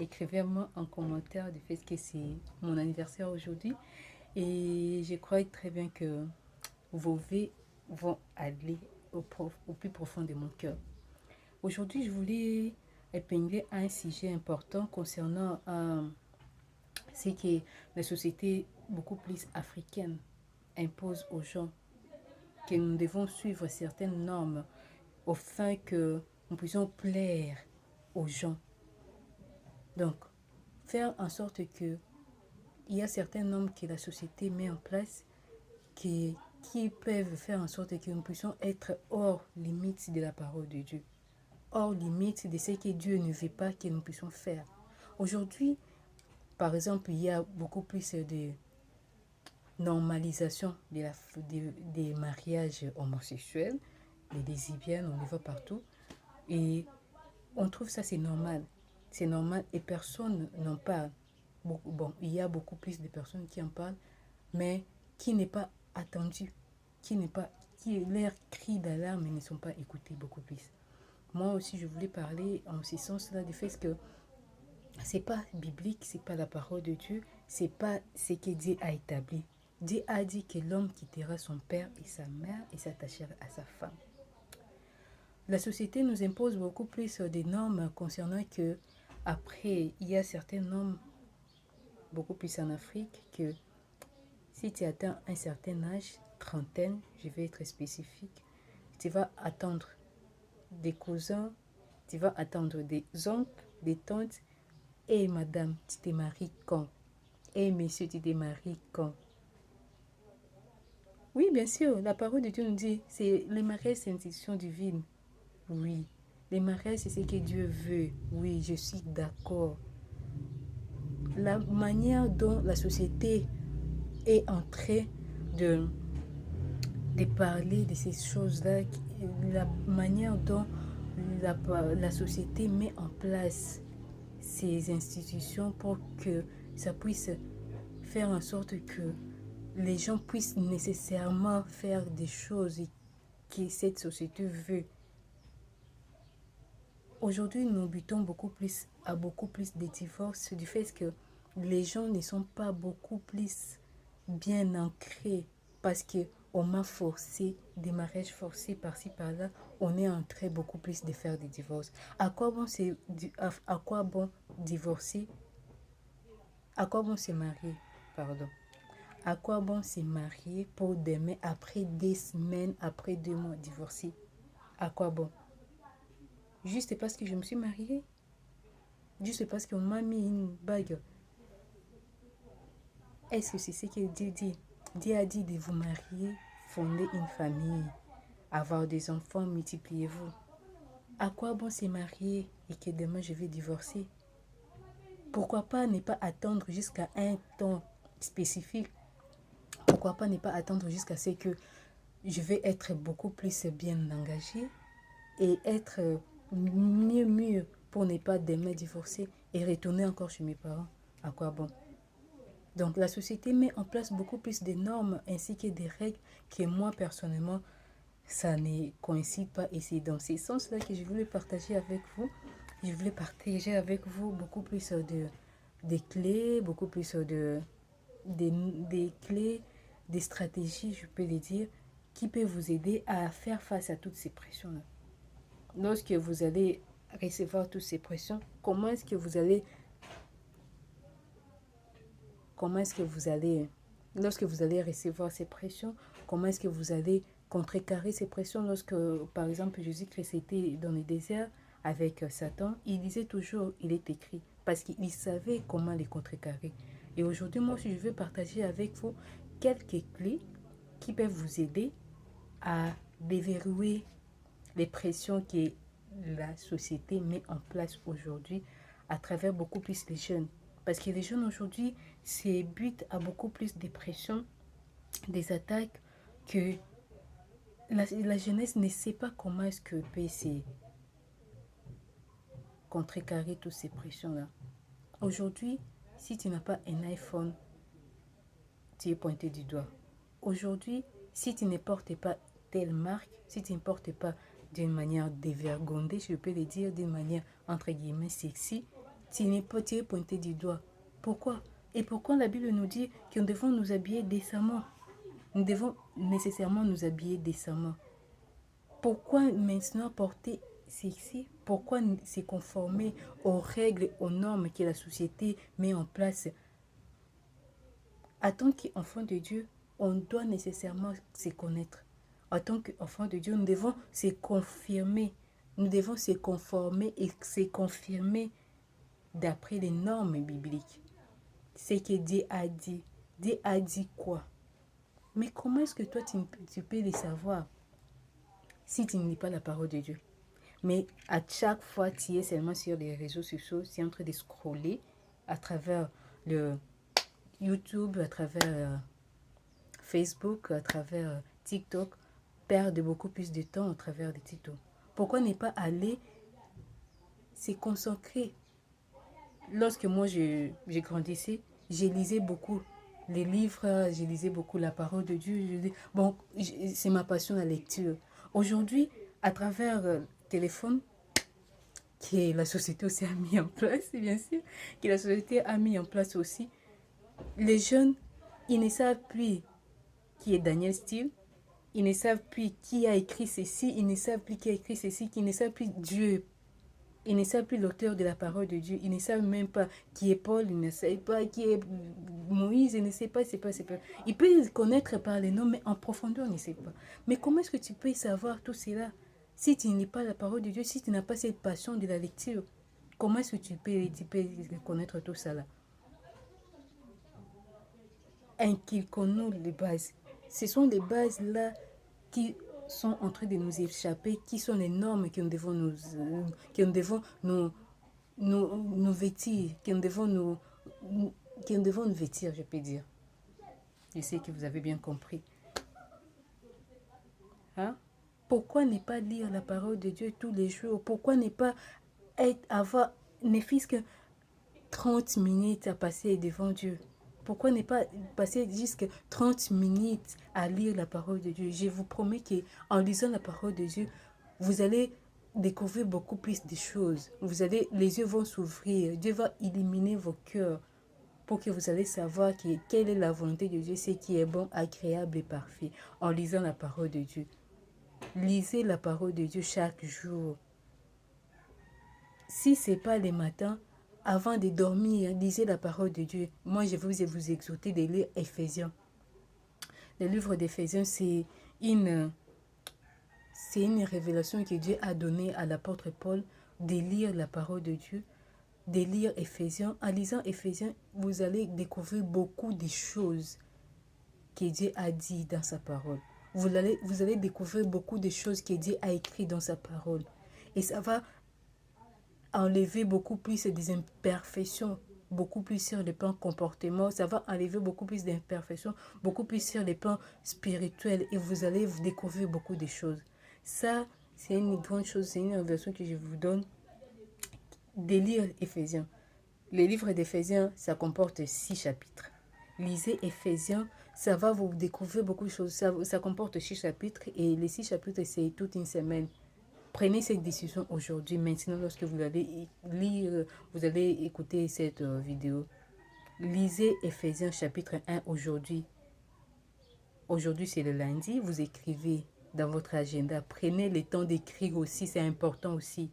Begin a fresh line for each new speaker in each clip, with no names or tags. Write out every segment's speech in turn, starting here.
écrivez-moi en commentaire du fait que c'est mon anniversaire aujourd'hui. Et je crois très bien que vos vœux vont aller au plus profond de mon cœur. Aujourd'hui, je voulais épingler un sujet important concernant ce que la société beaucoup plus africaine impose aux gens, que nous devons suivre certaines normes afin que nous puissions plaire aux gens. Donc, faire en sorte que il y a certaines normes que la société met en place qui peuvent faire en sorte que nous puissions être hors limite de la parole de Dieu, hors limite de ce que Dieu ne veut pas que nous puissions faire. Aujourd'hui, par exemple, il y a beaucoup plus de normalisation des mariages homosexuels, les lesbiennes, on les voit partout. Et on trouve ça c'est normal. C'est normal et personne n'en parle. Bon, il y a beaucoup plus de personnes qui en parlent, mais qui n'est pas attendu, qui leurs cris d'alarme ne sont pas écoutés beaucoup plus. Moi aussi, je voulais parler en ce sens-là du fait que c'est pas biblique, c'est pas la parole de Dieu, c'est pas ce que Dieu a établi. Dieu a dit que l'homme quittera son père et sa mère et s'attachera à sa femme. La société nous impose beaucoup plus des normes concernant que, après, il y a certaines normes, beaucoup plus en Afrique, que si tu atteins un certain âge, trentaine, je vais être spécifique, tu vas attendre des cousins, tu vas attendre des oncles, des tantes, et madame, tu te maries quand? Et monsieur, tu te maries quand? Oui, bien sûr, la parole de Dieu nous dit, c'est le mariage, c'est une institution divine. Oui, les mariages, c'est ce que Dieu veut. Oui, je suis d'accord. La manière dont la société est en train de, de parler de ces choses-là, la manière dont la société met en place ces institutions pour que ça puisse faire en sorte que les gens puissent nécessairement faire des choses que cette société veut. Aujourd'hui, nous butons beaucoup plus de divorces du fait que les gens ne sont pas beaucoup plus bien ancrés parce que on m'a forcé, des mariages forcés par-ci par-là, on est en train beaucoup plus de faire des divorces. À quoi bon divorcer? À quoi bon se marier? Pardon. À quoi bon se marier pour demain, après des semaines, après 2 mois, divorcer? À quoi bon? Juste parce que je me suis mariée? Juste parce qu'on m'a mis une bague? Est-ce que c'est ce que Dieu dit? Dieu a dit de vous marier, fonder une famille, avoir des enfants, multipliez-vous. À quoi bon se marier et que demain je vais divorcer? Pourquoi pas ne pas attendre jusqu'à un temps spécifique? Pourquoi pas ne pas attendre jusqu'à ce que je vais être beaucoup plus bien engagée et être mieux pour ne pas demain divorcer et retourner encore chez mes parents? À quoi bon? Donc la société met en place beaucoup plus de normes ainsi que des règles que moi personnellement, ça ne coïncide pas. Et c'est dans ce sens-là que je voulais partager avec vous. Je voulais partager avec vous beaucoup plus de clés, beaucoup plus des clés, des stratégies, je peux les dire, qui peuvent vous aider à faire face à toutes ces pressions-là. Lorsque vous allez recevoir toutes ces pressions, lorsque vous allez recevoir ces pressions, comment est-ce que vous allez contrecarrer ces pressions? Lorsque, par exemple, Jésus-Christ était dans le désert avec Satan, il disait toujours, il est écrit, parce qu'il savait comment les contrecarrer. Et aujourd'hui, moi, je veux partager avec vous quelques clés qui peuvent vous aider à déverrouiller les pressions que la société met en place aujourd'hui à travers beaucoup plus les jeunes. Parce que les jeunes aujourd'hui, c'est but à beaucoup plus de pression, des attaques, que la jeunesse ne sait pas comment est-ce que peut se contrecarrer toutes ces pressions-là. Aujourd'hui, si tu n'as pas un iPhone, tu es pointé du doigt. Aujourd'hui, si tu ne portes pas telle marque, si tu ne portes pas d'une manière dévergondée, je peux le dire d'une manière entre guillemets sexy, tu es pointé du doigt. Pourquoi? Et pourquoi la Bible nous dit que nous devons nous habiller décemment? Nous devons nécessairement nous habiller décemment. Pourquoi maintenant porter ceci? Pourquoi se conformer aux règles, aux normes que la société met en place? En tant qu'enfant de Dieu, on doit nécessairement se connaître. En tant qu'enfant de Dieu, nous devons se confirmer. Nous devons se conformer et se confirmer d'après les normes bibliques. Ce que Dieu a dit. Dieu a dit quoi? Mais comment est-ce que toi, tu peux le savoir si tu ne lis pas la parole de Dieu? Mais à chaque fois, tu es seulement sur les réseaux sociaux, tu es en train de scroller à travers le YouTube, à travers Facebook, à travers TikTok, perdre beaucoup plus de temps à travers des TikTok. Pourquoi ne pas aller se concentrer? Lorsque moi, j'ai grandissais, je lisais beaucoup les livres, je lisais beaucoup la parole de Dieu. Bon, c'est ma passion, la lecture. Aujourd'hui, à travers le téléphone, que la société aussi a mis en place, bien sûr, que la société a mis en place aussi, les jeunes, ils ne savent plus qui est Daniel Steele, ils ne savent plus qui a écrit ceci, ils ne savent plus qui a écrit ceci, ils ne savent plus Dieu. Ils ne savent plus l'auteur de la parole de Dieu. Ils ne savent même pas qui est Paul, ils ne savent pas qui est Moïse, ils ne savent pas, c'est pas. Ils peuvent connaître par les noms, mais en profondeur, ils ne savent pas. Mais comment est-ce que tu peux savoir tout cela si tu ne lis pas la parole de Dieu, si tu n'as pas cette passion de la lecture? Comment est-ce que tu peux connaître tout ça là? Inculquons-nous les bases. Ce sont les bases là qui sont en train de nous échapper, qui sont les normes que nous devons nous vêtir, que nous devons nous vêtir, je peux dire. Je sais que vous avez bien compris. Hein? Pourquoi ne pas lire la parole de Dieu tous les jours? Pourquoi ne pas avoir ne fût-ce que 30 minutes à passer devant Dieu? Pourquoi ne pas passer jusqu'à 30 minutes à lire la parole de Dieu? Je vous promets qu'en lisant la parole de Dieu, vous allez découvrir beaucoup plus de choses. Les yeux vont s'ouvrir. Dieu va illuminer vos cœurs pour que vous allez savoir quelle est la volonté de Dieu, ce qui est bon, agréable et parfait en lisant la parole de Dieu. Lisez la parole de Dieu chaque jour. Si ce n'est pas le matin, avant de dormir, lisez la parole de Dieu. Moi, je vais vous exhorter de lire Éphésiens. Le livre d'Éphésiens, c'est une révélation que Dieu a donnée à l'apôtre Paul de lire la parole de Dieu, de lire Éphésiens. En lisant Éphésiens, vous allez découvrir beaucoup de choses que Dieu a dit dans sa parole. Vous allez découvrir beaucoup de choses que Dieu a écrites dans sa parole. Et ça va enlever beaucoup plus des imperfections, beaucoup plus sur le plan comportement, ça va enlever beaucoup plus d'imperfections, beaucoup plus sur le plan spirituel et vous allez découvrir beaucoup de choses. Ça, c'est une grande chose, c'est une version que je vous donne de lire Éphésiens. Le livre d'Éphésiens, ça comporte 6 chapitres. Lisez Éphésiens, ça va vous découvrir beaucoup de choses. Ça comporte 6 chapitres et les 6 chapitres, c'est toute une semaine. Prenez cette décision aujourd'hui, maintenant, lorsque vous allez lire, vous allez écouter cette vidéo. Lisez Éphésiens chapitre 1 aujourd'hui. Aujourd'hui, c'est le lundi. Vous écrivez dans votre agenda. Prenez le temps d'écrire aussi, c'est important aussi.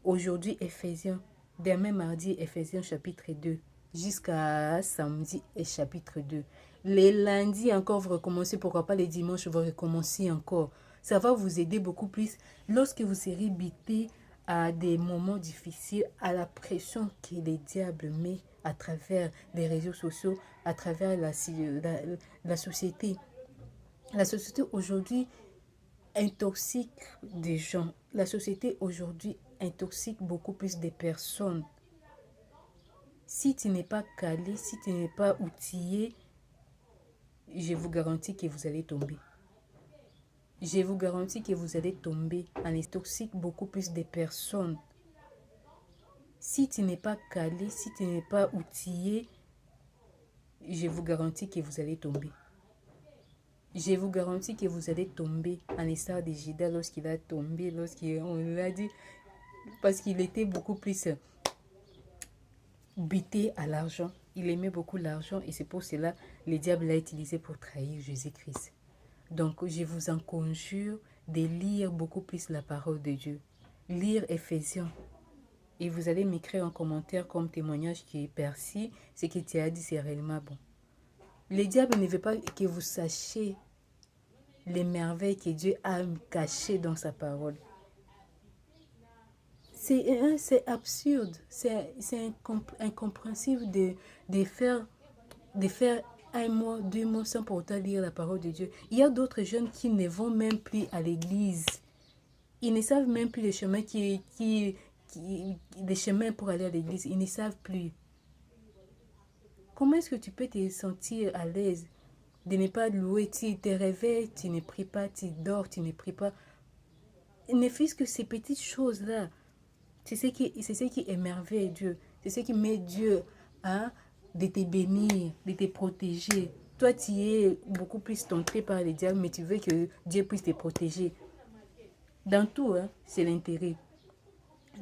Aujourd'hui, Éphésiens. Demain, mardi, Éphésiens chapitre 2. Jusqu'à samedi et chapitre 2. Les lundis encore, vous recommencez. Pourquoi pas les dimanches, vous recommencez encore. Ça va vous aider beaucoup plus lorsque vous serez buté à des moments difficiles, à la pression que le diable met à travers les réseaux sociaux, à travers la société. La société aujourd'hui intoxique des gens. La société aujourd'hui intoxique beaucoup plus des personnes. Si tu n'es pas calé, si tu n'es pas outillé, je vous garantis que vous allez tomber. Je vous garantis que vous allez tomber en intoxique beaucoup plus de personnes. Si tu n'es pas calé, si tu n'es pas outillé, je vous garantis que vous allez tomber. Je vous garantis que vous allez tomber en histoire de Judas lorsqu'il a tombé, lorsqu'on l'a dit, parce qu'il était beaucoup plus buté à l'argent. Il aimait beaucoup l'argent et c'est pour cela que le diable l'a utilisé pour trahir Jésus-Christ. Donc, je vous en conjure de lire beaucoup plus la parole de Dieu. Lire Éphésiens. Et vous allez m'écrire en commentaire comme témoignage qui est perçu. Ce que tu as dit, c'est réellement bon. Le diable ne veut pas que vous sachiez les merveilles que Dieu a cachées dans sa parole. C'est absurde, c'est incompréhensible de faire 1 mois, 2 mois sans pourtant lire la parole de Dieu. Il y a d'autres jeunes qui ne vont même plus à l'église. Ils ne savent même plus les chemins, les chemins pour aller à l'église. Ils ne savent plus. Comment est-ce que tu peux te sentir à l'aise de ne pas louer? Tu te réveilles, tu ne pries pas, tu dors, tu ne pries pas. Ne fût-ce que ces petites choses-là. C'est ce qui émerveille Dieu. C'est ce qui met Dieu de te bénir, de te protéger. Toi, tu es beaucoup plus tenté par les diables, mais tu veux que Dieu puisse te protéger. Dans tout, c'est l'intérêt.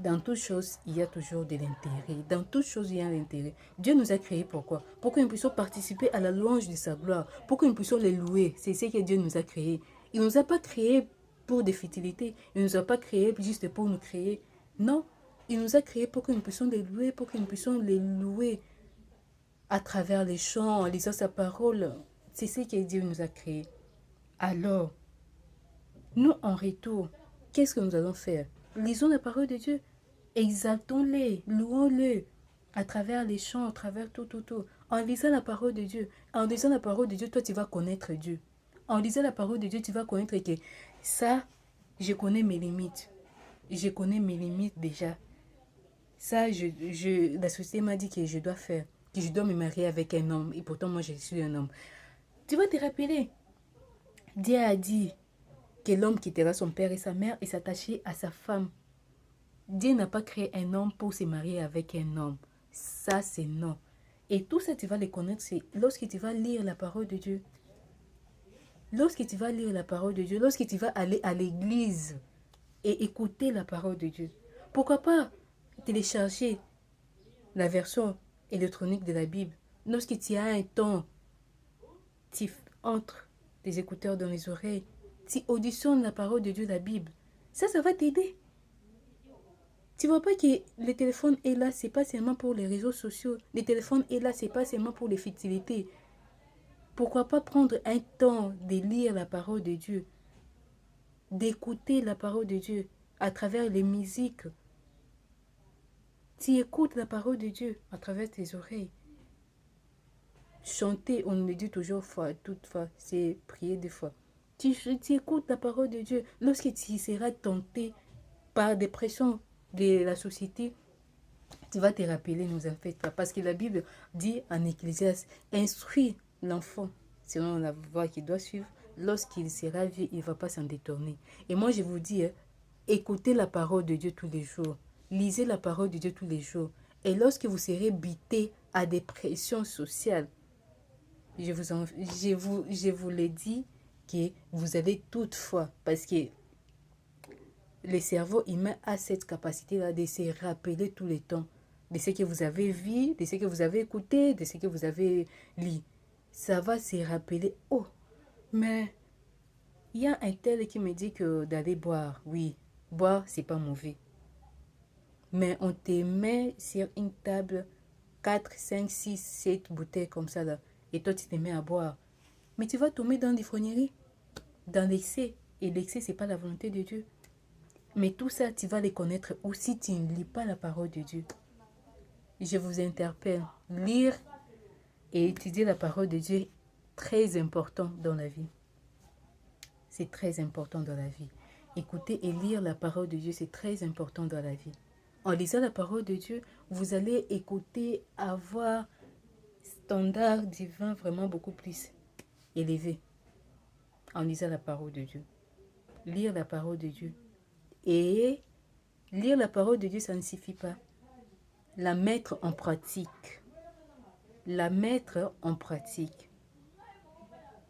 Dans toutes choses, il y a toujours de l'intérêt. Dans toutes choses, il y a l'intérêt. Dieu nous a créés pourquoi? Pour que nous puissions participer à la louange de sa gloire. Pour que nous puissions les louer. C'est ce que Dieu nous a créés. Il ne nous a pas créés pour des futilités. Il ne nous a pas créés juste pour nous créer. Non, il nous a créés pour que nous puissions les louer, pour que nous puissions les louer à travers les chants, en lisant sa parole. C'est ce que Dieu nous a créés. Alors, nous en retour, qu'est-ce que nous allons faire? Lisons la parole de Dieu, exaltons-les, louons-le à travers les chants, à travers tout. En lisant la parole de Dieu, toi tu vas connaître Dieu. En lisant la parole de Dieu, tu vas connaître que ça, je connais mes limites. Je connais mes limites déjà. Ça, la société m'a dit que je dois faire, que je dois me marier avec un homme. Et pourtant, moi, je suis un homme. Tu vas te rappeler. Dieu a dit que l'homme quittera son père et sa mère et s'attacher à sa femme. Dieu n'a pas créé un homme pour se marier avec un homme. Ça, c'est non. Et tout ça, tu vas le connaître, c'est lorsque tu vas lire la parole de Dieu. Lorsque tu vas lire la parole de Dieu, lorsque tu vas aller à l'église et écouter la parole de Dieu. Pourquoi pas télécharger la version électronique de la Bible? Lorsque tu as un temps, tu entres tes écouteurs dans les oreilles, tu auditionnes la parole de Dieu, la Bible. Ça va t'aider. Tu vois pas que le téléphone est là, c'est pas seulement pour les réseaux sociaux. Le téléphone est là, c'est pas seulement pour les futilités. Pourquoi pas prendre un temps de lire la parole de Dieu, d'écouter la parole de Dieu à travers les musiques. Tu écoutes la parole de Dieu à travers tes oreilles. Chanter, on le dit toujours toutefois, c'est prier des fois. Tu écoutes la parole de Dieu. Lorsque tu seras tenté par des pressions de la société, tu vas te rappeler, nous en faites pas. Parce que la Bible dit en Ecclésiaste, instruis l'enfant selon la voie qu'il doit suivre. Lorsqu'il sera vieux, il ne va pas s'en détourner. Et moi, je vous dis, écoutez la parole de Dieu tous les jours. Lisez la parole de Dieu tous les jours. Et lorsque vous serez buté à des pressions sociales, je vous l'ai dit que vous allez toutefois, parce que le cerveau humain a cette capacité-là de se rappeler tout le temps de ce que vous avez vu, de ce que vous avez écouté, de ce que vous avez lu. Ça va se rappeler. Oh, mais il y a un tel qui me dit que d'aller boire, oui, boire, c'est pas mauvais. Mais on te met sur une table 4, 5, 6, 7 bouteilles comme ça là. Et toi, tu te mets à boire. Mais tu vas tomber dans l'ivrognerie, dans l'excès. Et l'excès, ce n'est pas la volonté de Dieu. Mais tout ça, tu vas les connaître aussi, tu ne lis pas la parole de Dieu. Je vous interpelle. Lire et étudier la parole de Dieu est très important dans la vie. C'est très important dans la vie. Écouter et lire la parole de Dieu, c'est très important dans la vie. En lisant la parole de Dieu, vous allez écouter, avoir standard divin vraiment beaucoup plus élevé en lisant la parole de Dieu. Lire la parole de Dieu. Et lire la parole de Dieu, ça ne suffit pas. La mettre en pratique. La mettre en pratique.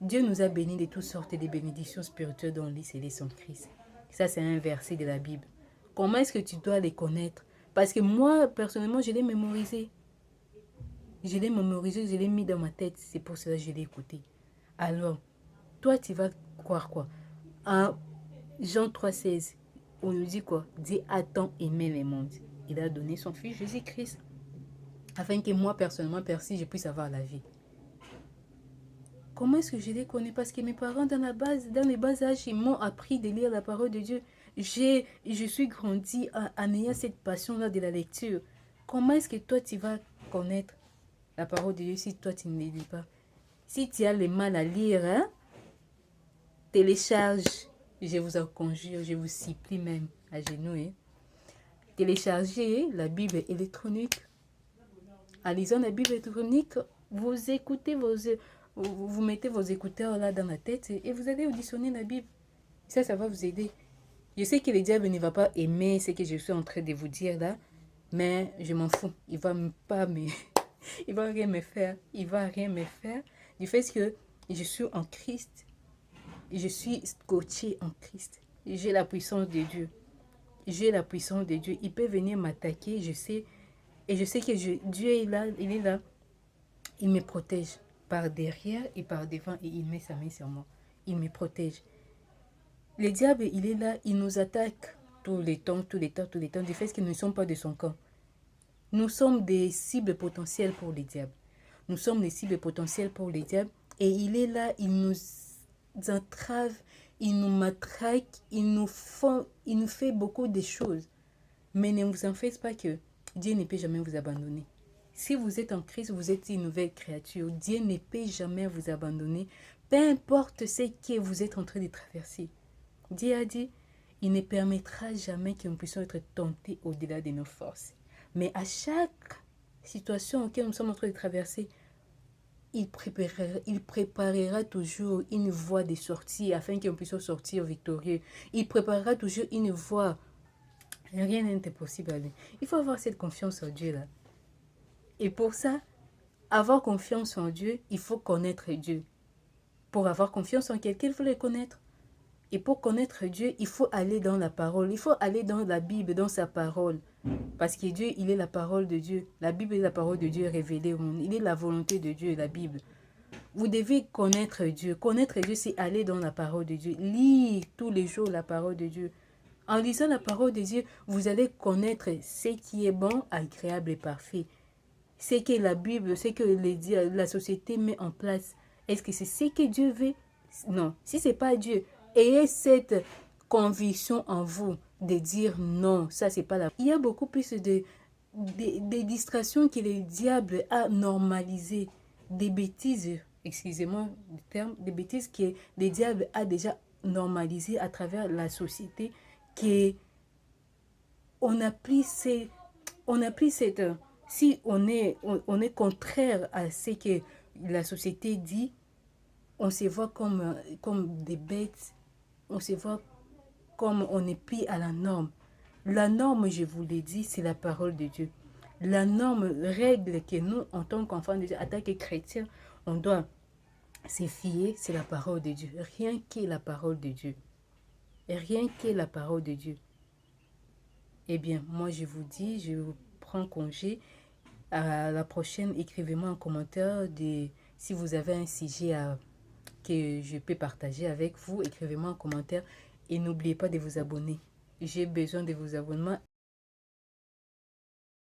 Dieu nous a bénis de toutes sortes de bénédictions spirituelles dans les célestes en Christ. Ça, c'est un verset de la Bible. Comment est-ce que tu dois les connaître? Parce que moi, personnellement, je l'ai mémorisé. Je l'ai mémorisé, je l'ai mis dans ma tête. C'est pour cela que je l'ai écouté. Alors, toi, tu vas croire quoi? En Jean 3,16, on nous dit quoi? Dieu a tant aimé le monde. Il a donné son Fils Jésus-Christ afin que moi, personnellement, Percy, je puisse avoir la vie. Comment est-ce que je les connais? Parce que mes parents, dans les bas âges, ils m'ont appris de lire la parole de Dieu. Je suis grandi en ayant cette passion-là de la lecture. Comment est-ce que toi, tu vas connaître la parole de Dieu si toi, tu ne les lis pas? Si tu as le mal à lire, hein, télécharge. Je vous en conjure, je vous supplie même à genoux. Hein. Téléchargez la Bible électronique. En lisant la Bible électronique, vous écoutez vous mettez vos écouteurs là dans la tête et vous allez auditionner la Bible. Ça va vous aider. Je sais que le diable ne va pas aimer ce que je suis en train de vous dire là, mais je m'en fous. Il va pas me... Il va rien me faire. Il va rien me faire. Du fait que je suis en Christ. Je suis scotché en Christ. J'ai la puissance de Dieu. J'ai la puissance de Dieu. Il peut venir m'attaquer, je sais. Et je sais que Dieu est là, il est là. Il me protège par derrière et par devant et il met sa main sur moi. Il me protège. Le diable, il est là, il nous attaque tout le temps, du fait que nous ne sommes pas de son camp. Nous sommes des cibles potentielles pour le diable. Nous sommes des cibles potentielles pour le diable et il est là, il nous entrave, il nous matraque, il nous fait beaucoup de choses. Mais ne vous en faites pas que Dieu ne peut jamais vous abandonner. Si vous êtes en Christ, vous êtes une nouvelle créature. Dieu ne peut jamais vous abandonner, peu importe ce que vous êtes en train de traverser. Dieu a dit, il ne permettra jamais que nous puissions être tentés au-delà de nos forces. Mais à chaque situation auquel nous sommes en train de traverser, il préparera toujours une voie de sortie afin que nous puissions sortir victorieux. Il préparera toujours une voie. Rien n'est impossible à lui. Il faut avoir cette confiance en Dieu là. Et pour ça, avoir confiance en Dieu, il faut connaître Dieu. Pour avoir confiance en quelqu'un, il faut le connaître. Et pour connaître Dieu, il faut aller dans la parole. Il faut aller dans la Bible, dans sa parole. Parce que Dieu, il est la parole de Dieu. La Bible est la parole de Dieu révélée au monde. Il est la volonté de Dieu, la Bible. Vous devez connaître Dieu. Connaître Dieu, c'est aller dans la parole de Dieu. Lire tous les jours la parole de Dieu. En lisant la parole de Dieu, vous allez connaître ce qui est bon, agréable et parfait. Ce que la Bible, ce que la société met en place. Est-ce que c'est ce que Dieu veut? Non. Si ce n'est pas Dieu, ayez cette conviction en vous de dire non, ça c'est pas la... Il y a beaucoup plus de distractions que le diable a normalisées, des bêtises, excusez-moi le terme, des bêtises que le diable a déjà normalisées à travers la société, que on a pris cette... Si on est contraire à ce que la société dit, on se voit comme des bêtes, on se voit comme on est pris à la norme. La norme, je vous l'ai dit, c'est la parole de Dieu. La norme, règle que nous, en tant qu'enfants de Dieu, en tant que chrétiens, on doit se fier, c'est la parole de Dieu. Rien que la parole de Dieu. Rien que la parole de Dieu. Eh bien, moi, je vous dis, je vous prends congé. À la prochaine, écrivez-moi en commentaire si vous avez un sujet que je peux partager avec vous. Écrivez-moi en commentaire et n'oubliez pas de vous abonner. J'ai besoin de vos abonnements.